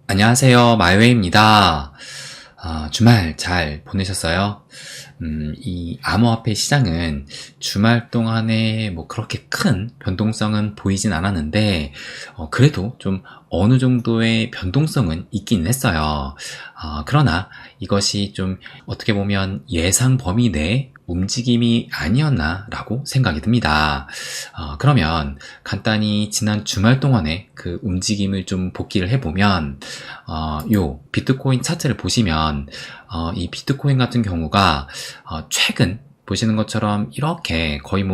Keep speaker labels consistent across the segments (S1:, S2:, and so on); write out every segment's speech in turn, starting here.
S1: 안녕하세요. 마이웨이입니다. 주말 잘 보내셨어요? 이 암호화폐 시장은 주말 동안에 뭐 그렇게 큰 변동성은 보이진 않았는데, 그래도 좀 어느 정도의 변동성은 있긴 했어요. 그러나 이것이 좀 어떻게 보면 예상 범위 내에 움직임이 아니었나라고 생각이 듭니다. 그러면 간단히 지난 주말 동안에 그 움직임을 좀 복기를 해보면, 요 비트코인 차트를 보시면, 이 비트코인 같은 경우가 최근 보시는 것처럼 이렇게 거의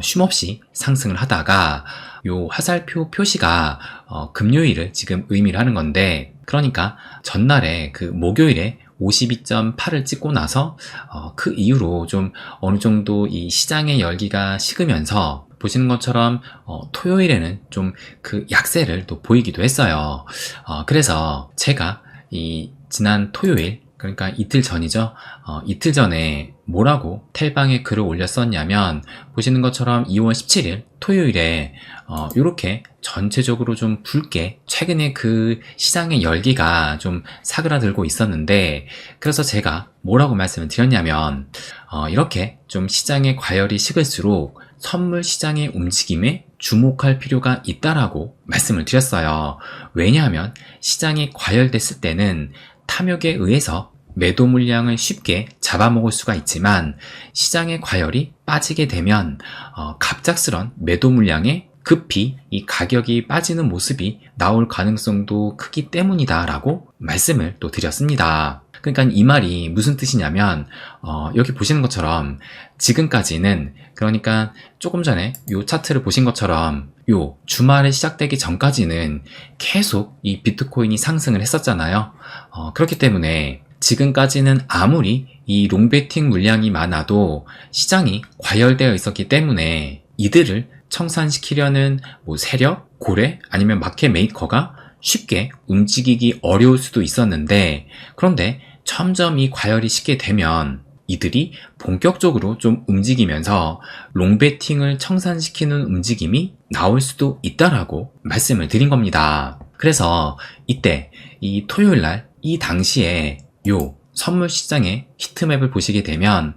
S1: 쉼없이 상승을 하다가 요 화살표 표시가 금요일을 지금 의미를 하는 건데, 그러니까 전날에 그 목요일에 52.8을 찍고 나서 그 이후로 좀 어느 정도 이 시장의 열기가 식으면서 보시는 것처럼 토요일에는 좀 그 약세를 또 보이기도 했어요. 그래서 제가 이 지난 토요일, 그러니까 이틀 전이죠. 이틀 전에 뭐라고 텔방에 글을 올렸었냐면, 보시는 것처럼 2월 17일 토요일에 이렇게 전체적으로 좀 붉게 최근에 그 시장의 열기가 좀 사그라들고 있었는데, 그래서 제가 뭐라고 말씀을 드렸냐면, 이렇게 좀 시장의 과열이 식을수록 선물 시장의 움직임에 주목할 필요가 있다라고 말씀을 드렸어요. 왜냐하면 시장이 과열됐을 때는 탐욕에 의해서 매도 물량을 쉽게 잡아먹을 수가 있지만, 시장의 과열이 빠지게 되면 갑작스런 매도 물량에 급히 이 가격이 빠지는 모습이 나올 가능성도 크기 때문이다 라고 말씀을 또 드렸습니다. 그러니까 이 말이 무슨 뜻이냐면, 여기 보시는 것처럼 지금까지는, 그러니까 조금 전에 요 차트를 보신 것처럼 요 주말에 시작되기 전까지는 계속 이 비트코인이 상승을 했었잖아요. 그렇기 때문에 지금까지는 아무리 이 롱베팅 물량이 많아도 시장이 과열되어 있었기 때문에 이들을 청산시키려는 세력, 고래, 아니면 마켓 메이커가 쉽게 움직이기 어려울 수도 있었는데, 그런데 점점 이 과열이 식게 되면 이들이 본격적으로 좀 움직이면서 롱베팅을 청산시키는 움직임이 나올 수도 있다라고 말씀을 드린 겁니다. 그래서 이때 이 토요일날 이 당시에 요 선물 시장의 히트맵을 보시게 되면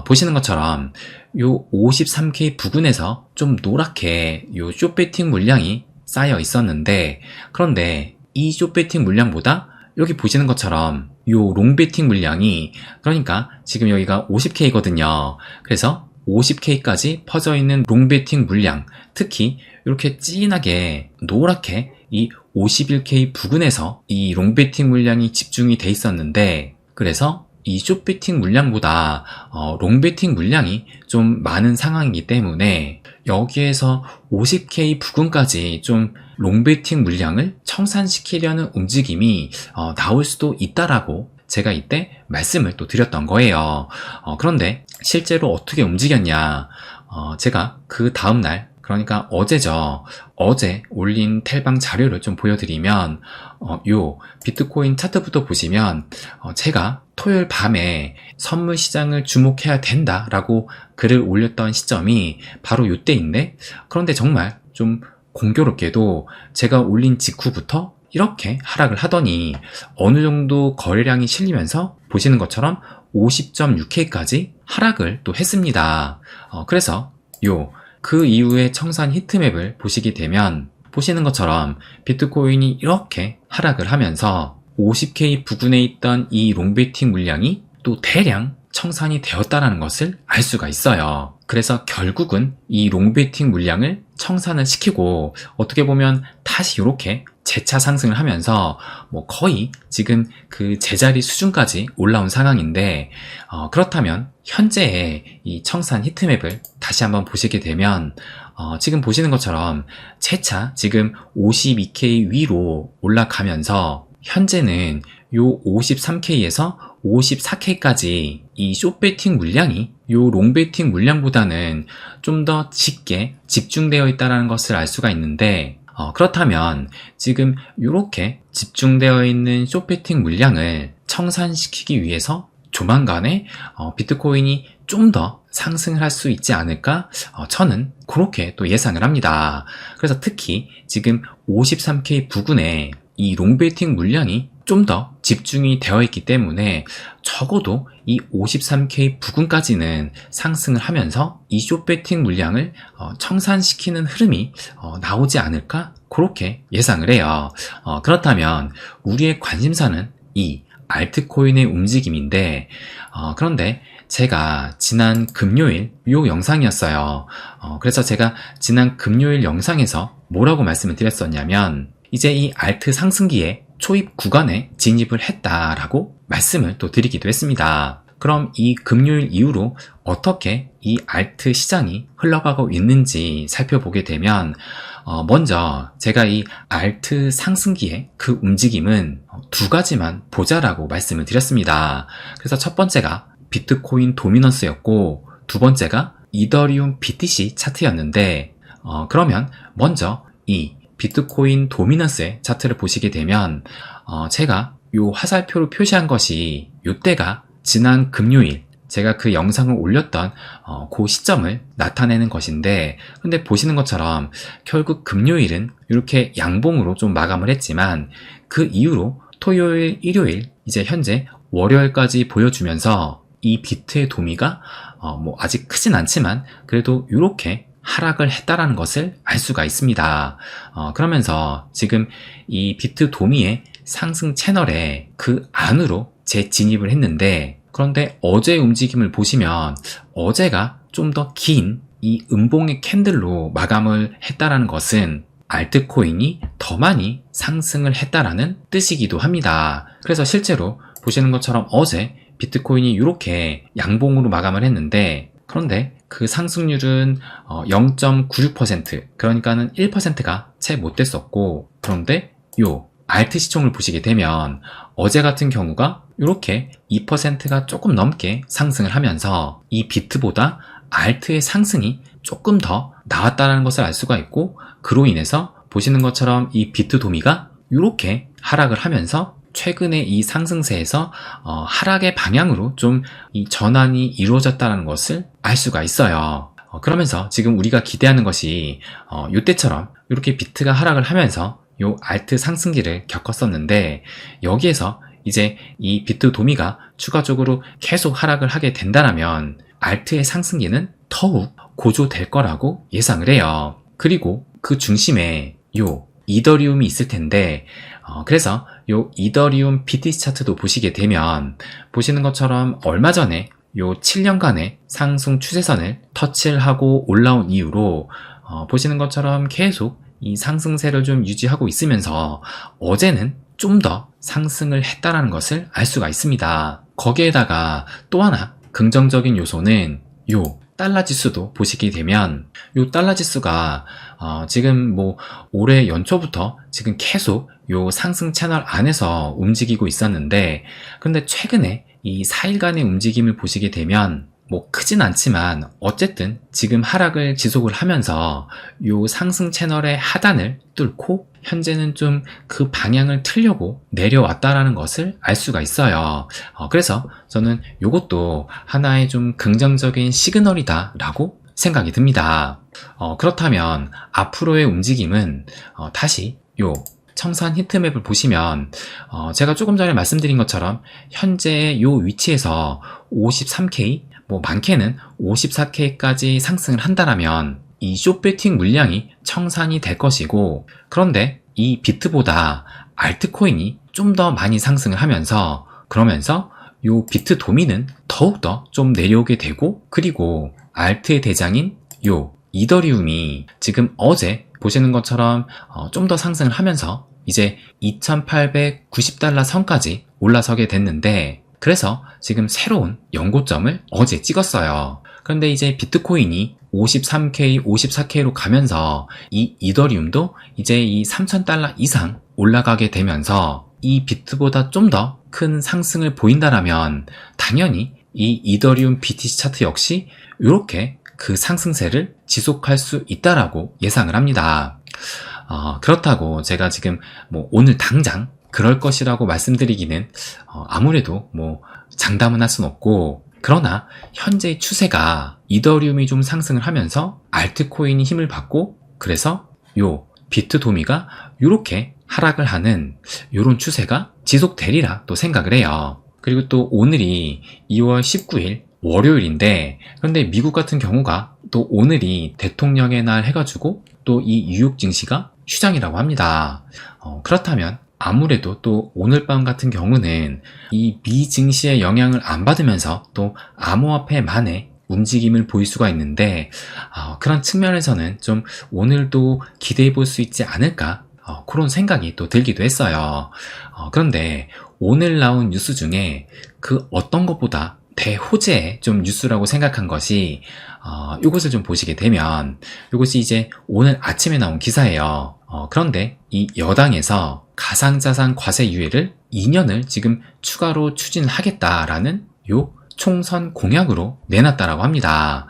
S1: 보시는 것처럼 요 53K 부근에서 좀 노랗게 요 숏베팅 물량이 쌓여 있었는데, 그런데 이 숏베팅 물량보다 여기 보시는 것처럼 요 롱베팅 물량이, 그러니까 지금 여기가 50K거든요. 그래서 50K까지 퍼져 있는 롱베팅 물량, 특히 이렇게 진하게 노랗게 이 51K 부근에서 이 롱베팅 물량이 집중이 돼 있었는데, 그래서 이 숏베팅 물량보다 롱베팅 물량이 좀 많은 상황이기 때문에 여기에서 50K 부근까지 좀 롱베팅 물량을 청산시키려는 움직임이 나올 수도 있다라고 제가 이때 말씀을 또 드렸던 거예요. 그런데 실제로 어떻게 움직였냐, 제가 그 다음날, 그러니까 어제죠. 어제 올린 텔방 자료를 좀 보여드리면, 요 비트코인 차트부터 보시면 제가 토요일 밤에 선물 시장을 주목해야 된다라고 글을 올렸던 시점이 바로 요때인데, 그런데 정말 좀 공교롭게도 제가 올린 직후부터 이렇게 하락을 하더니 어느 정도 거래량이 실리면서 보시는 것처럼 50.6K까지 하락을 또 했습니다. 그래서 그 이후에 청산 히트맵을 보시게 되면 보시는 것처럼 비트코인이 이렇게 하락을 하면서 50K 부근에 있던 이 롱베팅 물량이 또 대량 청산이 되었다는 것을 알 수가 있어요. 그래서 결국은 이 롱베팅 물량을 청산을 시키고 어떻게 보면 다시 이렇게 재차 상승을 하면서 거의 지금 그 제자리 수준까지 올라온 상황인데, 그렇다면 현재의 이 청산 히트맵을 다시 한번 보시게 되면 지금 보시는 것처럼 재차 지금 52K 위로 올라가면서 현재는 요 53K에서 54K까지 이 숏베팅 물량이 요 롱베팅 물량보다는 좀 더 짙게 집중되어 있다는 것을 알 수가 있는데, 그렇다면 지금 이렇게 집중되어 있는 숏베팅 물량을 청산시키기 위해서 조만간에 비트코인이 좀 더 상승을 할 수 있지 않을까? 저는 그렇게 또 예상을 합니다. 그래서 특히 지금 53K 부근에 이 롱베팅 물량이 좀 더 집중이 되어 있기 때문에 적어도 이 53K 부근까지는 상승을 하면서 이 숏베팅 물량을 청산시키는 흐름이 나오지 않을까? 그렇게 예상을 해요. 그렇다면 우리의 관심사는 이 알트코인의 움직임인데, 그런데 제가 지난 금요일 요 영상이었어요. 그래서 제가 지난 금요일 영상에서 뭐라고 말씀을 드렸었냐면, 이제 이 알트 상승기에 초입 구간에 진입을 했다라고 말씀을 또 드리기도 했습니다. 그럼 이 금요일 이후로 어떻게 이 알트 시장이 흘러가고 있는지 살펴보게 되면, 먼저 제가 이 알트 상승기의 그 움직임은 두 가지만 보자라고 말씀을 드렸습니다. 그래서 첫 번째가 비트코인 도미넌스였고, 두 번째가 이더리움 BTC 차트였는데, 그러면 먼저 이 비트코인 도미넌스의 차트를 보시게 되면, 제가 요 화살표로 표시한 것이 요때가 지난 금요일 제가 그 영상을 올렸던 그 시점을 나타내는 것인데, 근데 보시는 것처럼 결국 금요일은 이렇게 양봉으로 좀 마감을 했지만, 그 이후로 토요일, 일요일, 이제 현재 월요일까지 보여주면서 이 비트의 도미가 아직 크진 않지만 그래도 이렇게 하락을 했다라는 것을 알 수가 있습니다. 그러면서 지금 이 비트 도미의 상승 채널에 그 안으로 재진입을 했는데, 그런데 어제의 움직임을 보시면 어제가 좀 더 긴 이 음봉의 캔들로 마감을 했다라는 것은 알트코인이 더 많이 상승을 했다라는 뜻이기도 합니다. 그래서 실제로 보시는 것처럼 어제 비트코인이 이렇게 양봉으로 마감을 했는데, 그런데 그 상승률은 0.96%, 그러니까는 1%가 채 못 됐었고, 그런데 요 알트 시총을 보시게 되면 어제 같은 경우가 이렇게 2%가 조금 넘게 상승을 하면서 이 비트보다 알트의 상승이 조금 더 나왔다는 것을 알 수가 있고, 그로 인해서 보시는 것처럼 이 비트 도미가 이렇게 하락을 하면서 최근에 이 상승세에서 하락의 방향으로 좀 이 전환이 이루어졌다는 것을 알 수가 있어요. 그러면서 지금 우리가 기대하는 것이 이때처럼 이렇게 비트가 하락을 하면서 요 알트 상승기를 겪었었는데, 여기에서 이제 이 비트 도미가 추가적으로 계속 하락을 하게 된다면 알트의 상승기는 더욱 고조될 거라고 예상을 해요. 그리고 그 중심에 요 이더리움이 있을 텐데, 그래서 요 이더리움 BTC 차트도 보시게 되면 보시는 것처럼 얼마 전에 요 7년간의 상승 추세선을 터치를 하고 올라온 이후로 보시는 것처럼 계속 이 상승세를 좀 유지하고 있으면서 어제는 좀 더 상승을 했다라는 것을 알 수가 있습니다. 거기에다가 또 하나 긍정적인 요소는 요 달러 지수도 보시게 되면, 요 달러 지수가 지금 올해 연초부터 지금 계속 요 상승 채널 안에서 움직이고 있었는데, 근데 최근에 이 4일간의 움직임을 보시게 되면 크진 않지만 어쨌든 지금 하락을 지속을 하면서 요 상승 채널의 하단을 뚫고 현재는 좀 그 방향을 틀려고 내려왔다라는 것을 알 수가 있어요. 그래서 저는 요것도 하나의 좀 긍정적인 시그널이다 라고 생각이 듭니다. 그렇다면 앞으로의 움직임은 다시 요 청산 히트맵을 보시면 제가 조금 전에 말씀드린 것처럼 현재 요 위치에서 53K, 많게는 54K까지 상승을 한다라면 이 숏베팅 물량이 청산이 될 것이고, 그런데 이 비트보다 알트코인이 좀 더 많이 상승을 하면서, 그러면서 요 비트 도미는 더욱더 좀 내려오게 되고, 그리고 알트의 대장인 요 이더리움이 지금 어제 보시는 것처럼 좀 더 상승을 하면서 이제 2890달러 선까지 올라서게 됐는데, 그래서 지금 새로운 연고점을 어제 찍었어요. 그런데 이제 비트코인이 53K, 54K로 가면서 이 이더리움도 이제 이 3000달러 이상 올라가게 되면서 이 비트보다 좀 더 큰 상승을 보인다라면 당연히 이 이더리움 BTC 차트 역시 이렇게 그 상승세를 지속할 수 있다라고 예상을 합니다. 그렇다고 제가 지금 오늘 당장 그럴 것이라고 말씀드리기는 아무래도 장담은 할 순 없고, 그러나 현재의 추세가 이더리움이 좀 상승을 하면서 알트코인이 힘을 받고, 그래서 요 비트 도미가 이렇게 하락을 하는 이런 추세가 지속되리라 또 생각을 해요. 그리고 또 오늘이 2월 19일 월요일인데, 그런데 미국 같은 경우가 또 오늘이 대통령의 날 해가지고 또 이 뉴욕 증시가 휴장이라고 합니다. 그렇다면 아무래도 또 오늘 밤 같은 경우는 이 미 증시의 영향을 안 받으면서 또 암호화폐만의 움직임을 보일 수가 있는데, 그런 측면에서는 좀 오늘도 기대해 볼 수 있지 않을까, 그런 생각이 또 들기도 했어요. 그런데 오늘 나온 뉴스 중에 그 어떤 것보다 대호재의 좀 뉴스라고 생각한 것이 이것을 좀 보시게 되면, 이것이 이제 오늘 아침에 나온 기사예요. 그런데 이 여당에서 가상자산 과세 유예를 2년을 지금 추가로 추진하겠다라는 요 총선 공약으로 내놨다라고 합니다.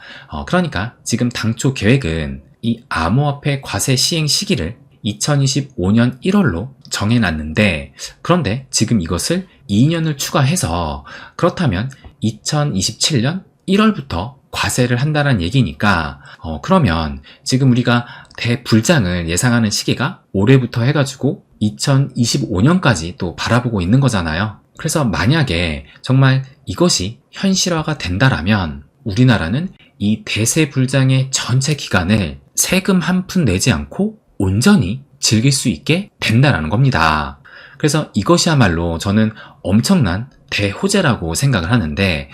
S1: 그러니까 지금 당초 계획은 이 암호화폐 과세 시행 시기를 2025년 1월로 정해놨는데, 그런데 지금 이것을 2년을 추가해서, 그렇다면 2027년 1월부터 과세를 한다는 얘기니까, 그러면 지금 우리가 대불장을 예상하는 시기가 올해부터 해가지고 2025년까지 또 바라보고 있는 거잖아요. 그래서 만약에 정말 이것이 현실화가 된다라면 우리나라는 이 대세불장의 전체 기간을 세금 한 푼 내지 않고 온전히 즐길 수 있게 된다라는 겁니다. 그래서 이것이야말로 저는 엄청난 대호재라고 생각을 하는데,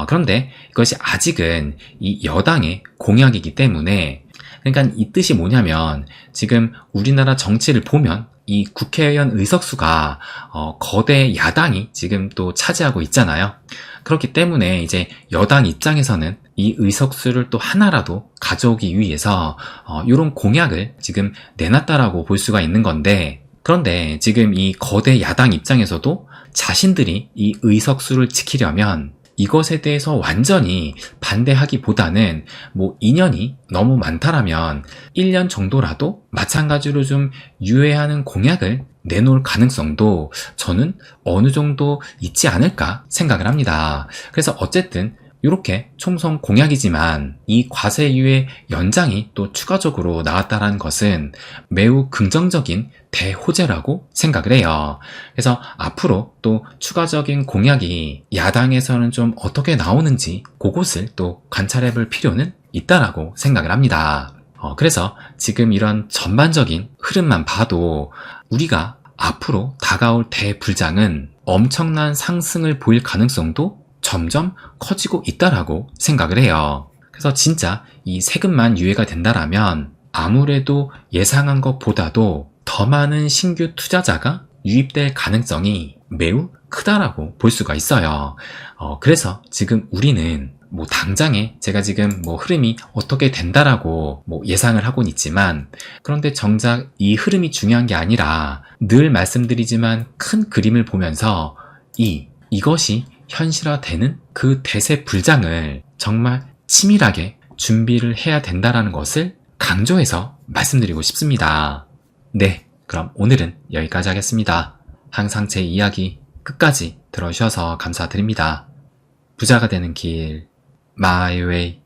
S1: 그런데 이것이 아직은 이 여당의 공약이기 때문에, 그러니까 이 뜻이 뭐냐면, 지금 우리나라 정치를 보면 이 국회의원 의석수가 거대 야당이 지금 또 차지하고 있잖아요. 그렇기 때문에 이제 여당 입장에서는 이 의석수를 또 하나라도 가져오기 위해서 이런 공약을 지금 내놨다라고 볼 수가 있는 건데, 그런데 지금 이 거대 야당 입장에서도 자신들이 이 의석수를 지키려면 이것에 대해서 완전히 반대하기보다는 2년이 너무 많다라면 1년 정도라도 마찬가지로 좀 유예하는 공약을 내놓을 가능성도 저는 어느 정도 있지 않을까 생각을 합니다. 그래서 어쨌든 이렇게 총선 공약이지만 이 과세 유예 연장이 또 추가적으로 나왔다는 것은 매우 긍정적인 대호재라고 생각을 해요. 그래서 앞으로 또 추가적인 공약이 야당에서는 좀 어떻게 나오는지 그것을 또 관찰해 볼 필요는 있다라고 생각을 합니다. 그래서 지금 이런 전반적인 흐름만 봐도 우리가 앞으로 다가올 대불장은 엄청난 상승을 보일 가능성도 점점 커지고 있다라고 생각을 해요. 그래서 진짜 이 세금만 유예가 된다라면 아무래도 예상한 것보다도 더 많은 신규 투자자가 유입될 가능성이 매우 크다라고 볼 수가 있어요. 그래서 지금 우리는 당장에 제가 지금 흐름이 어떻게 된다라고 예상을 하고는 있지만, 그런데 정작 이 흐름이 중요한 게 아니라 늘 말씀드리지만 큰 그림을 보면서 이것이 현실화되는 그 대세 불장을 정말 치밀하게 준비를 해야 된다라는 것을 강조해서 말씀드리고 싶습니다. 네, 그럼 오늘은 여기까지 하겠습니다. 항상 제 이야기 끝까지 들어주셔서 감사드립니다. 부자가 되는 길, My Way.